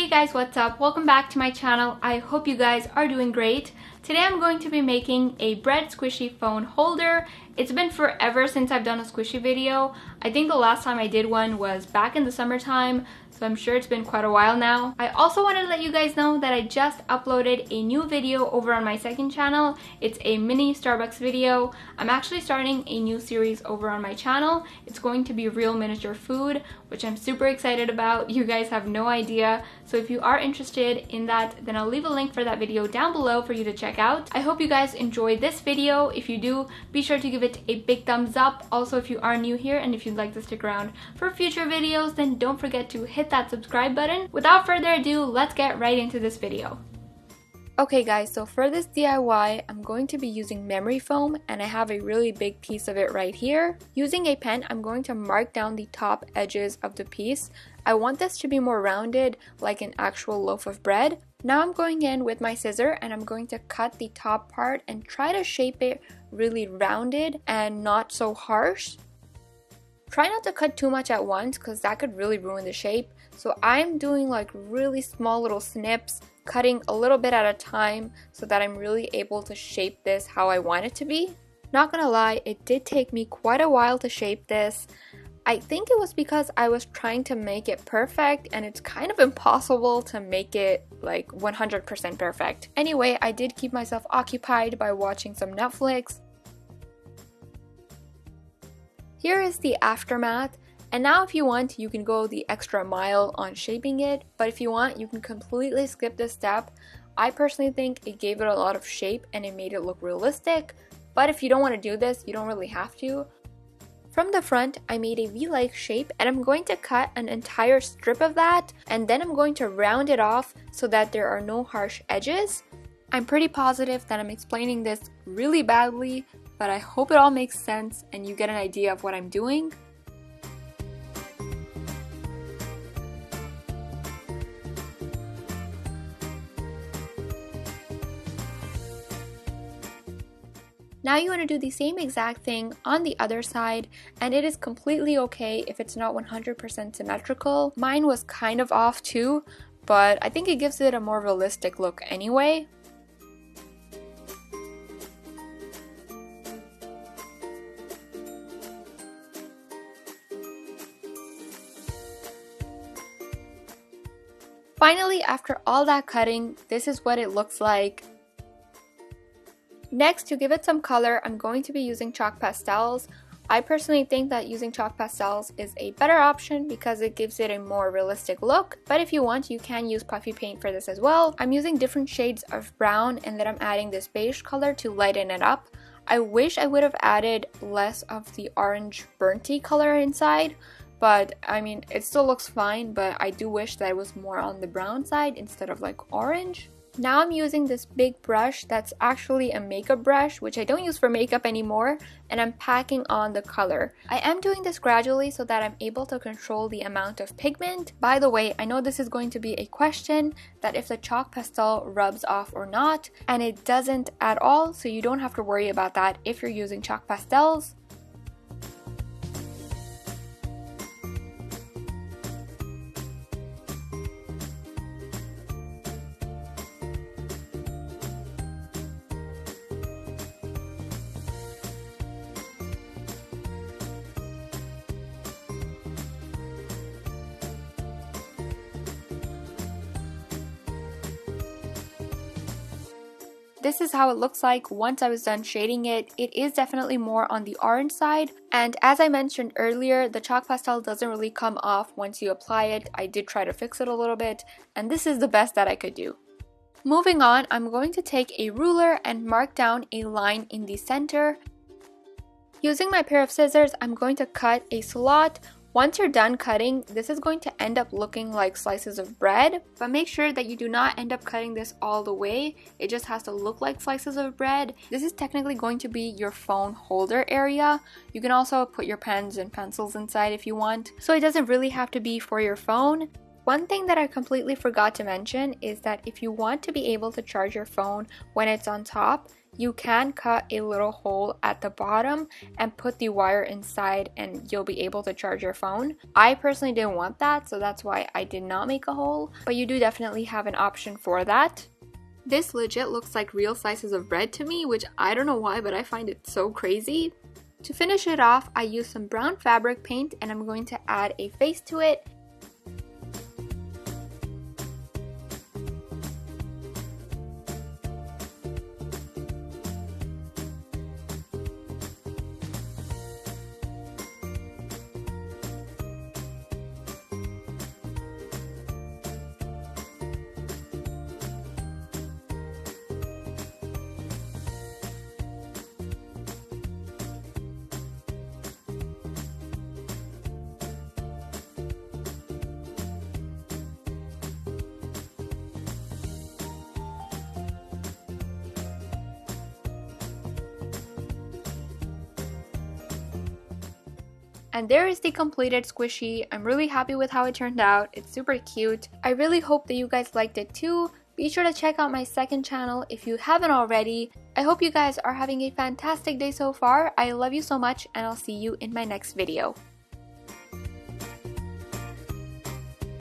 Hey guys, what's up? Welcome back to my channel. I hope you guys are doing great. Today I'm going to be making a bread squishy phone holder. It's been forever since I've done a squishy video. I think the last time I did one was back in the summertime, so I'm sure it's been quite a while now. I also wanted to let you guys know that I just uploaded a new video over on my second channel. It's a mini Starbucks video. I'm actually starting a new series over on my channel. It's going to be real miniature food, which I'm super excited about. You guys have no idea. So if you are interested in that, then I'll leave a link for that video down below for you to check out. I hope you guys enjoyed this video. If you do, be sure to give it a big thumbs up. Also, if you are new here and if you'd like to stick around for future videos, then don't forget to hit that subscribe button. Without further ado, let's get right into this video. Okay guys, so for this DIY, I'm going to be using memory foam, and I have a really big piece of it right here. Using a pen, I'm going to mark down the top edges of the piece. I want this to be more rounded, like an actual loaf of bread. Now I'm going in with my scissor and I'm going to cut the top part and try to shape it really rounded and not so harsh. Try not to cut too much at once because that could really ruin the shape. So I'm doing like really small little snips, cutting a little bit at a time so that I'm really able to shape this how I want it to be. Not gonna lie, it did take me quite a while to shape this. I think it was because I was trying to make it perfect, and it's kind of impossible to make it like 100% perfect. Anyway, I did keep myself occupied by watching some Netflix. Here is the aftermath, and now if you want, you can go the extra mile on shaping it, but if you want, you can completely skip this step. I personally think it gave it a lot of shape and it made it look realistic, but if you don't want to do this, you don't really have to. From the front, I made a V-like shape, and I'm going to cut an entire strip of that, and then I'm going to round it off so that there are no harsh edges. I'm pretty positive that I'm explaining this really badly, but I hope it all makes sense and you get an idea of what I'm doing. Now you want to do the same exact thing on the other side, and it is completely okay if it's not 100% symmetrical. Mine was kind of off too, but I think it gives it a more realistic look anyway. Finally, after all that cutting, this is what it looks like. Next, to give it some color, I'm going to be using chalk pastels. I personally think that using chalk pastels is a better option because it gives it a more realistic look, but if you want, you can use puffy paint for this as well. I'm using different shades of brown, and then I'm adding this beige color to lighten it up. I wish I would have added less of the orange burnty color inside, but I mean, it still looks fine, but I do wish that it was more on the brown side instead of like orange. Now I'm using this big brush that's actually a makeup brush, which I don't use for makeup anymore, and I'm packing on the color. I am doing this gradually so that I'm able to control the amount of pigment. By the way, I know this is going to be a question, that if the chalk pastel rubs off or not, and it doesn't at all, so you don't have to worry about that if you're using chalk pastels. This is how it looks like once I was done shading it. It is definitely more on the orange side, and as I mentioned earlier, the chalk pastel doesn't really come off once you apply it. I did try to fix it a little bit, and this is the best that I could do. Moving on, I'm going to take a ruler and mark down a line in the center. Using my pair of scissors, I'm going to cut a slot. Once you're done cutting, this is going to end up looking like slices of bread, but make sure that you do not end up cutting this all the way. It just has to look like slices of bread. This is technically going to be your phone holder area. You can also put your pens and pencils inside if you want, so it doesn't really have to be for your phone. One thing that I completely forgot to mention is that if you want to be able to charge your phone when it's on top, you can cut a little hole at the bottom and put the wire inside and you'll be able to charge your phone. I personally didn't want that, so that's why I did not make a hole, but you do definitely have an option for that. This legit looks like real slices of bread to me, which I don't know why, but I find it so crazy. To finish it off, I used some brown fabric paint and I'm going to add a face to it. And there is the completed squishy. I'm really happy with how it turned out. It's super cute. I really hope that you guys liked it too. Be sure to check out my second channel if you haven't already. I hope you guys are having a fantastic day so far. I love you so much and I'll see you in my next video.